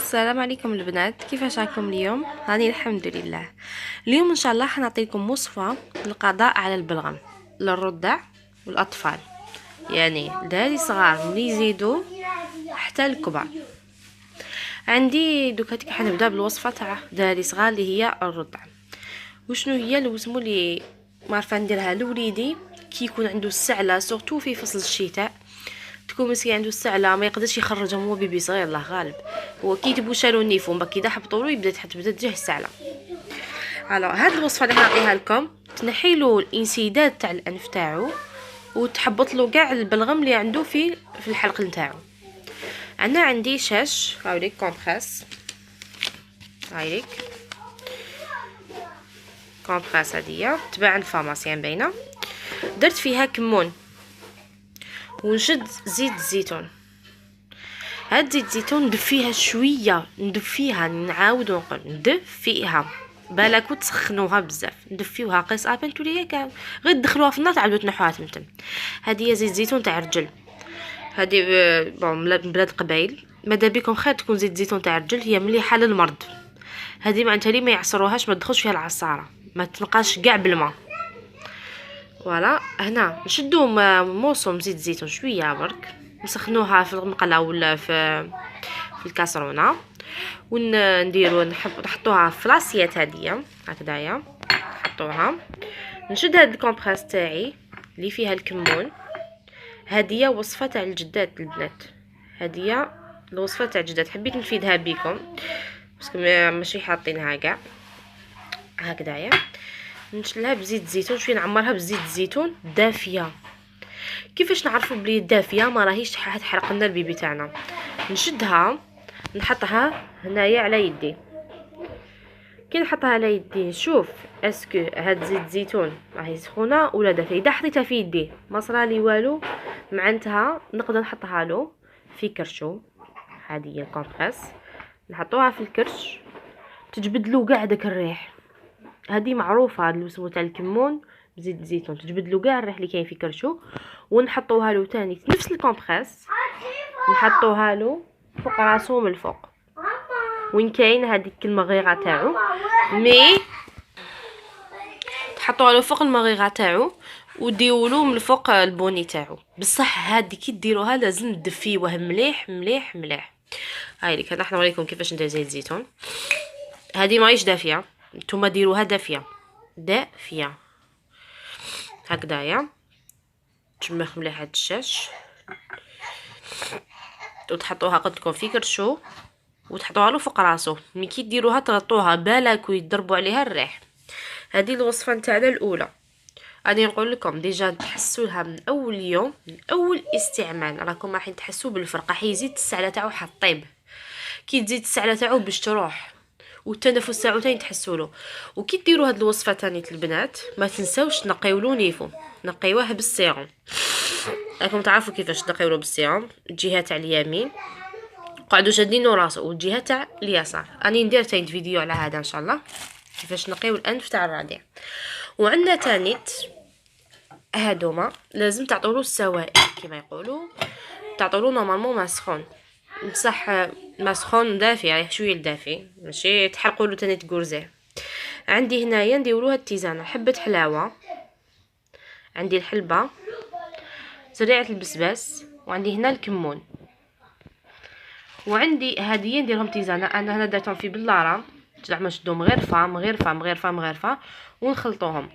السلام عليكم البنات، كيفاش راكم اليوم؟ راني الحمد لله. اليوم ان شاء الله حنعطيكم وصفه للقضاء على البلغم للرضع والاطفال، يعني الدراري صغار ملي يزيدوا حتى الكبار. عندي دوكا حنبدا بالوصفه تاع دراري صغار اللي هي الرضع. وشنو هي الوسمو اللي معرفه نديرها لوليدي كي يكون عنده السعله، سورتو في فصل الشتاء، تكون مسكين عنده السعله ما يقدرش يخرجهم، هو بيبي صغير الله غالب، هو كي يتبو شالو نيفو من بعد كي حبطوا له تبدا تجيه السعله. الو هاد الوصفه اللي نعطيها لكم تنحيلو الانسداد تاع الانف تاعو وتحبط له كاع البلغم اللي عنده في الحلق نتاعو. انا عندي شاش هاوليك كومبريس، هايليك كومبريس هادية تباع عند فارماسيان باينه. درت فيها كمون ونشد زيت الزيتون. هاد زيت الزيتون ندفيها شويه، ندفيها نعاود ونقول ندفيها بالك وتسخنوها بزاف، ندفيوها قيس ابنتو ليا كاع غير تدخلوها في النار تعاودوا تنحوها تمتم. هذه هي زيت الزيتون تاع الرجل، هذه بون من بلاد قبايل، ماذا بكم خير تكون زيت الزيتون تاع الرجل، هي مليحه للمرض. هذه معناتها لي ما يعصروهاش ما تدخلش فيها العصاره، ما تنقاش كاع بالماء. فوالا هنا نشدو موصوم زيت الزيتون شويه برك، نسخنوها في المقله ولا في الكاسرونه، ونديرو نحطوها في لاسيات هاديه هكذايا، نحطوها. نشد هاد الكومبريس تاعي اللي فيها الكمون. هاديه وصفه تاع الجدات البنات، هاديه الوصفه تاع الجدات حبيت نفيدها بكم باسكو ماشي حاطينها كاع هكذايا. نشلها بزيت الزيتون شويه، نعمرها بزيت الزيتون دافيه. كيفاش نعرفوا بلي دافيه ما راهيش تحرق لنا البيبي تاعنا؟ نشدها نحطها هنايا على يدي، كي نحطها على يدي نشوف اسكو هاد زيت الزيتون راهي سخونه ولا دافيه. اذا حطيتها في يدي ما صرالي والو معناتها نقدر نحطها له في كرشو. هذه هي الكومبريس نحطوها في الكرش تجبدلو كاع داك الريح. هذه معروفه هاد الوسمو تاع الكمون بزيت الزيتون، تجبدلو كاع الريح اللي كاين في كرشو. ونحطوها له تاني نفس الكومبريس، نحطوها له فوق راسو من الفوق وين كاين هذيك المغيره تاعو، مي تحطوها له فوق المغيره تاعو وديولو من الفوق البوني تاعو. بصح هادي كي ديروها لازم تدفيوه مليح مليح مليح. هايليك انا نوريكم كيفاش ندير زيت الزيتون. هذه ماهيش دافيه، نتوما ديروها دافيه دافيه هكذايا. تشمخ مليح هاد الشاش وتحطوها قدكم في كرشو وتحطوها له فوق راسو. ملي كي ديروها تغطوها بالك ويضربوا عليها الريح. هذه الوصفه نتاعنا الاولى. غادي نقول لكم ديجا تحسوها من اول يوم، من اول استعمال راكم راح تحسوا بالفرق، راح يزيد السعله تاعو حطيب. كي تزيد السعله تاعو باش تروح والتنفس تاعو تاني تحسوا له. وكي ديروا هاد الوصفه تاني البنات ما تنساوش تنقيو له نيفو، نقيوه بالسيروم. راكم تعرفوا كيفاش تنقيوه بالسيروم. الجهه تاع اليمين قعدوا شادينو راسو والجهه تاع اليسار. راني ندير تاني فيديو على هذا ان شاء الله كيفاش نقيو الانف تاع الرضيع. وعندنا تانيت هادوما لازم تعطولو السوائل كما يقولوا، تعطولو نورمالمون ما سخون، بصح ما سخون دافي يعني شويه دافي ماشي تحرقوا له تاني تقرزيه. عندي هنايا نديرولوها التيزانه، حبه حلاوه، عندي الحلبه، زريعه البسباس، وعندي هنا الكمون، وعندي هذه نديرهم تيزانه. انا هنا درتهم في بلاره زعما نشدهم مغرفه مغرفه مغرفه مغرفه ونخلطوهم.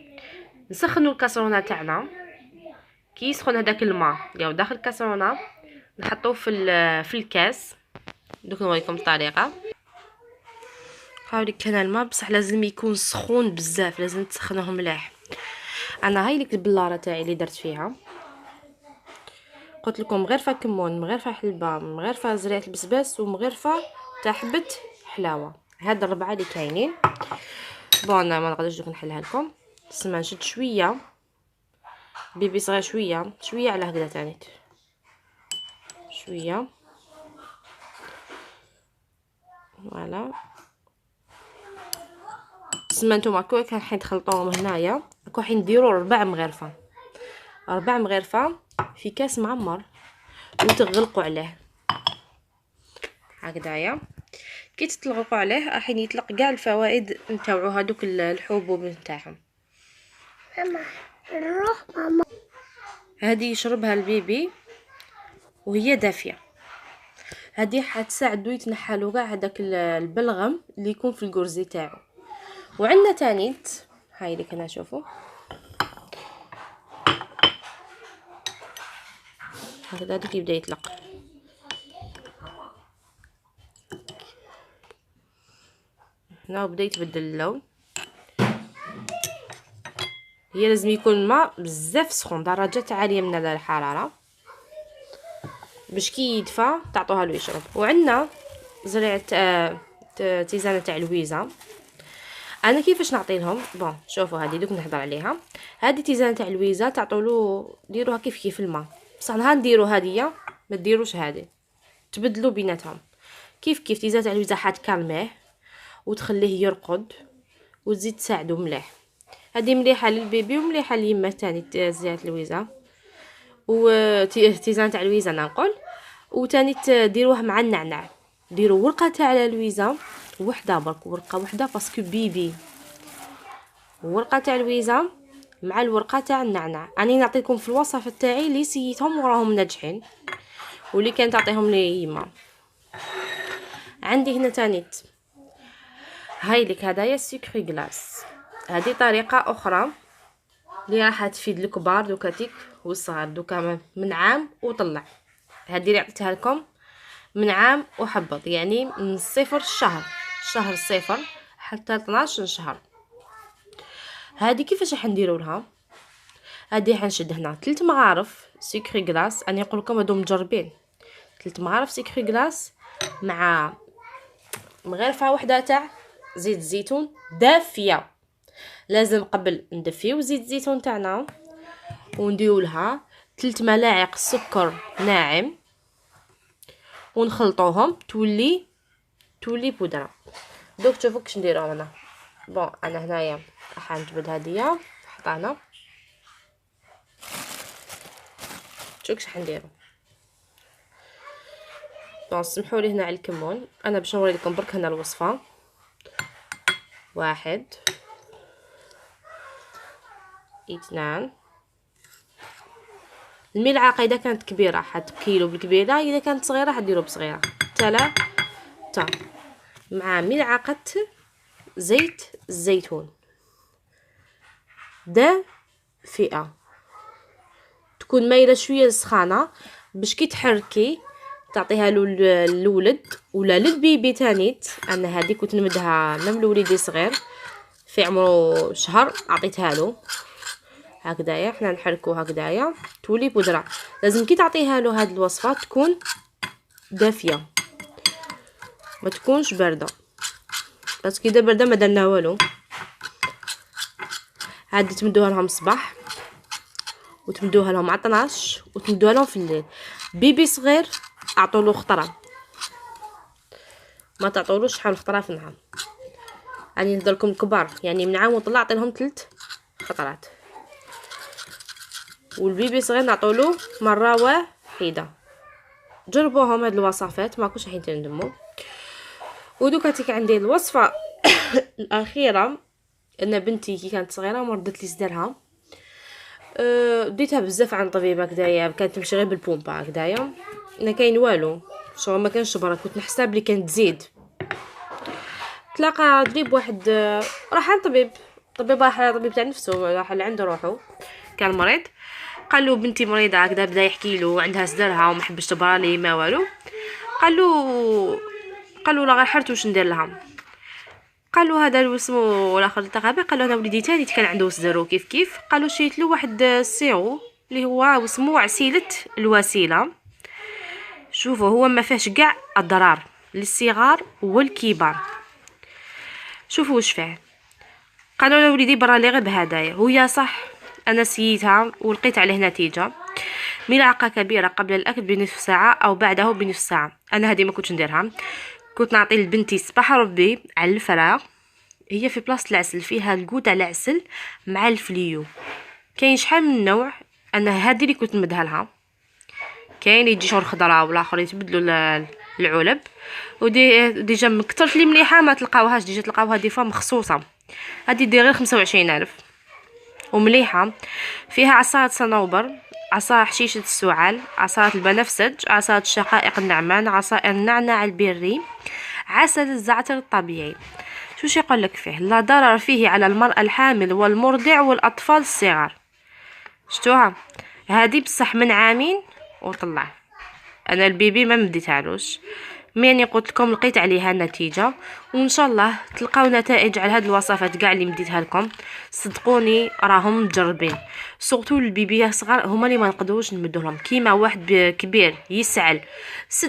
نسخنوا الكاسرونه تاعنا، كي يسخن هذاك الماء ديالو داخل الكاسرونه نحطوه في الكاس. دوك نوريكم الطريقه. هاوليك هنا الماء بصح لازم يكون سخون بزاف، لازم تسخنوه مليح. انا هاي ليك البلاره تاعي اللي درت فيها، قلت لكم مغرفه كمون، مغرفه حلبه، مغرفه زريعه البسباس، ومغرفه تاع حبه حلاوه. هاد الربعه اللي كاينين. بون انا ما نقدرش دوك نحلها لكم، تسمى نشد شويه بيبي صغير شويه شويه على هكذا تاني شويه. فوالا تسمى نتوما كون حين تخلطوهم هنايا كون حين ديروا 4 مغرفه في كاس معمر وتغلقوا عليه هكذايا. كي تطلقوا عليه راح يطلق كاع الفوائد نتاعو هذوك الحبوب نتاعهم. ماما هذه يشربها البيبي وهي دافيه، هذه حتساعدو يتنحلو كاع هذاك البلغم اللي يكون في الكرزي تاعو. وعندنا تانيت هاي اللي كنا نشوفو هكذا دوك يبدا يطلق. هنا بدا يتبدل اللون. هي لازم يكون الماء بزاف سخون، درجات عاليه من الحراره، باش كي يدفى تعطوها له يشرب. وعندنا زريعه تيزانه تاع الويزه. انا كيفاش نعطي لهم؟ بون شوفوا هذه دوك نهضر عليها. هذه تيزانه تاع الويزه تعطولو ديروها كيف الماء، بصح نهار نديرو هذه ما ديروش هذه، تبدلوا بيناتهم. كيف تيزانه تاع الويزه حتكالميه وتخليه يرقد وتزيد تساعدو مليح. هذه مليحه للبيبي ومليحه ليما تاني زيت الويزه و تيزان تاع الويزه انا نقول. وتاني ديروه مع النعناع، ديروا ورقه تاع الويزه وحده برك، ورقه وحده باسكو بيبي، ورقه تاع الويزه مع الورقه تاع النعناع. اني نعطيكم في الوصفه تاعي اللي سيتهم وراهم ناجحين واللي كانت تعطيهم لي يما. عندي هنا تانيت هاي لك هدايا سكري غلاس. هذه طريقه اخرى اللي راح تفيد الكبار دوكاتيك والصغار دوكا من عام وطلع. هذه اللي عطيتها لكم من عام وحبط، يعني من صفر شهر صفر حتى 12 شهر. هذه كيفاش راح نديروا لها؟ هذه حنشد هنا 3 مغارف سكري غلاس. انا نقول لكم هادو مجربين، 3 مغارف سكري غلاس مع مغرفه واحده تاع زيت الزيتون دافيه. لازم قبل ندفيو زيت الزيتون تاعنا ونديروا لها 3 ملاعق سكر ناعم ونخلطوهم تولي بودره. دوك شوفوا كيش نديرو انا. بون انا هنايا راح نجبد هادية حطانا، شوفوا كيش حنديرو. بون سمحوا لي هنا على الكمون، انا باش نوري لكم برك هنا الوصفه. 1 2 الملعقه اذا كانت كبيره حتكيلو بالكبيره، اذا كانت صغيره حديروا بصغيره. 3 مع ملعقه زيت الزيتون دافئه، تكون مايله شويه سخانه باش كي تحركي تعطيها له الولد ولا للبيبي تانيت. انا هذه كنت نمدها من وليدي صغير في عمره شهر، عطيتها له هكذايا. حنا نحركو هكذايا تولي بودره. لازم كي تعطيها له هاد الوصفه تكون دافيه ما تكونش بارده، بس كي بارده ما درنا والو. عاد تمدوها لهم الصباح وتمدوها لهم على 12 وتمدوها لهم في الليل. بيبي صغير اعطولو خطره، ما تعطولوش شحال خطره في النهار. راني نهضر لكم كبار، يعني من عام وطلع عطيلهم 3 خطرات، والبيبي صغير نعطولو مره واحده. جربوهم هاد الوصفات ماكوش راح تندموا. ودوكا تيك عندي الوصفه الاخيره. ان بنتي كي كانت صغيره مرضت لي صدرها، ديتها بزاف عن طبيب هكذايا، كانت تمشي غير بالبومبا هكذايا، ما كاين والو شغل ما كانش برا. كنت نحسب بلي كانت تزيد. تلاقى طبيب واحد راح عند طبيب راح طبيب تاع نفسه، راح لعنده روحو كان مريض. قال له بنتي مريضه هكذا، بدا يحكي له عندها صدرها وما حبش تبرا لي ما والو. قال له لا غير حرت واش ندير لها. قال له هذا اسمه الاخر تاع غابه. قال له انا وليدي تاني كان عنده صدر وكيف قال له شريت له واحد السيرو اللي هو اسمه عسيله الوسيله. شوفوا هو ما فيهش كاع الضرر للصغار والكبار. شوفوا واش فيه. قالوا له وليدي برا لي غير بهدايا. هي صح انا سيتها ولقيت عليه نتيجه. ملعقه كبيره قبل الاكل بنصف ساعه او بعده بنصف ساعه. انا هذه ما كنتش نديرها، كنت نعطي لبنتي صباح ربي على الفراغ. هي في بلاصه العسل فيها الكود على العسل مع الفليو. كاين شحال من نوع، انا هذه اللي كنت نمدها لها. كاين يجي شغل خضراء والاخر يتبدلوا العلب. ودي ديجا من كترت لي مليحه ما تلقاوهاش، ديجا تلقاوها دي فوا مخصوصه. هذه دير غير 25,000 ومليحه. فيها عصاره صنوبر، عصاره حشيشه السعال، عصاره البنفسج، عصاره شقائق النعمان، عصائر النعناع البري، عسل الزعتر الطبيعي. شوش يقول لك فيه؟ لا ضرر فيه على المرأة الحامل والمرضع والأطفال الصغار. شتوها؟ هذه بصح من عامين وطلع. انا البيبي ما مديتهالوش، يعني قلت لكم لقيت عليها النتيجه، وان شاء الله تلقاو نتائج على هاد الوصفات كاع اللي مديتها لكم. صدقوني راهم مجربين، سورتو البيبي صغار هما اللي ما نقدروش نمدوهم. كيما واحد كبير يسعل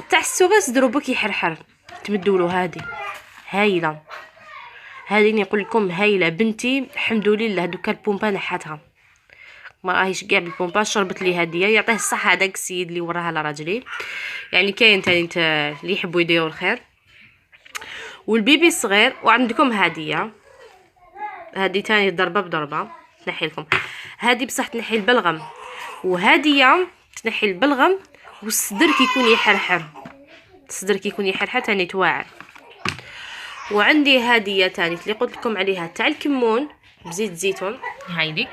تاع السوغي صدرو بك يحرحر تمدولو. هادي هايله، هذه نقول لكم هايله. بنتي الحمد لله دوكا البومبا نحاتها، ما راهيش كاع بالبومبا، شربت لي هديه. يعطيه الصحه هذاك السيد اللي وراها لراجلي. يعني كاين تاني اللي يحبوا يديروا الخير. والبيبي الصغير. وعندكم هديه، هذه تاني ضربه بضربه. تنحي لكم هذه بصح تنحي البلغم، وهديه تنحي البلغم والصدر كيكون يحرحر. الصدر كيكون يحرحر تاني تواعر. وعندي هديه تاني اللي قلت لكم عليها تاع الكمون بزيت زيتون. هايديك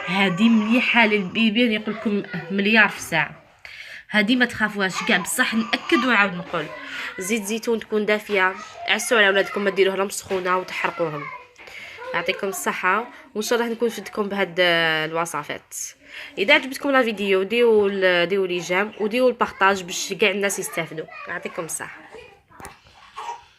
هادي مليحه للبيبي، نقول لكم مليار في الساعه. هادي ما تخافوهاش كاع، بصح ناكد ونعاود نقول زيت زيتون تكون دافيه. عسوا على ولادكم ما ديروها لهم سخونه وتحرقوهم. يعطيكم الصحه، وان شاء الله نكون فدتكم بهاد الوصفات. اذا عجبتكم لا فيديو ديروا لي جيم وديروا البارطاج باش كاع الناس يستافدوا. يعطيكم الصحه.